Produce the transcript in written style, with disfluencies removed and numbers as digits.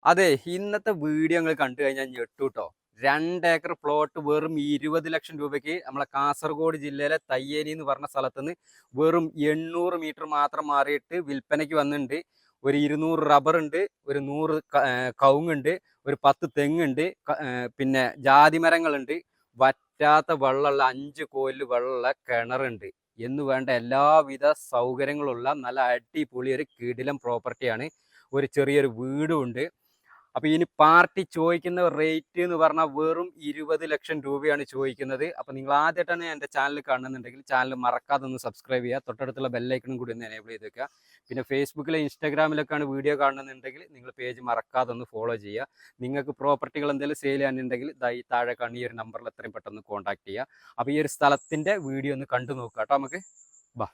അതെ, ഇന്നത്തെ വീഡിയോ നിങ്ങൾ കണ്ടു കഴിഞ്ഞാൽ ഞെട്ടൂട്ടോ. 2 ഏക്കർ പ്ലോട്ട് വെറും 20 ലക്ഷം രൂപയ്ക്ക് നമ്മളെ കാസർഗോഡ് ജില്ലയിലെ തയ്യേരി എന്ന് പറഞ്ഞ സ്ഥലത്തുനിന്ന് വെറും 800 മീറ്റർ മാത്രം മാറിയിട്ട് വിൽപ്പനയ്ക്ക് വന്നിട്ടുണ്ട്. ഒരു 200 റബ്ബർ ഉണ്ട്, ഒരു 100 കവുങ്ങുണ്ട്, ഒരു 10 തെങ്ങുണ്ട്, പിന്നെ ജാതി മരങ്ങളുണ്ട്, വറ്റാത്ത വെള്ളമുള്ള 5 കോല് വെള്ളമുള്ള കിണറുണ്ട് എന്ന് വേണ്ട എല്ലാവിധ സൗകര്യങ്ങളുള്ള നല്ല അടിപൊളി ഒരു കിടിലം പ്രോപ്പർട്ടിയാണ്. ഒരു ചെറിയൊരു വീടും ഉണ്ട്. അപ്പൊ ഇനി പാർട്ടി ചോദിക്കുന്ന റേറ്റ് എന്ന് പറഞ്ഞാൽ വെറും 20 ലക്ഷം രൂപയാണ് ചോദിക്കുന്നത്. അപ്പൊ നിങ്ങൾ ആദ്യമായിട്ടാണ് എൻ്റെ ചാനൽ കാണുന്നുണ്ടെങ്കിൽ ചാനൽ മറക്കാതെ ഒന്ന് സബ്സ്ക്രൈബ് ചെയ്യുക, തൊട്ടടുത്തുള്ള ബെല്ലൈക്കണും കൂടി ഒന്ന് എനേബിൾ ചെയ്ത് വെക്കുക. പിന്നെ ഫേസ്ബുക്കിലെ ഇൻസ്റ്റാഗ്രാമിലൊക്കെയാണ് വീഡിയോ കാണുന്നുണ്ടെങ്കിൽ നിങ്ങൾ പേജ് മറക്കാതെ ഒന്ന് ഫോളോ ചെയ്യുക. നിങ്ങൾക്ക് പ്രോപ്പർട്ടികൾ എന്തെങ്കിലും സെയിൽ ചെയ്യാനുണ്ടെങ്കിൽ ഈ താഴെ കാണുന്ന ഈ ഒരു നമ്പറിൽ എത്രയും പെട്ടെന്ന് കോൺടാക്ട് ചെയ്യുക. അപ്പോൾ ഈ ഒരു സ്ഥലത്തിൻ്റെ വീഡിയോ ഒന്ന് കണ്ടു നോക്കുക കേട്ടോ. നമുക്ക് ബാ.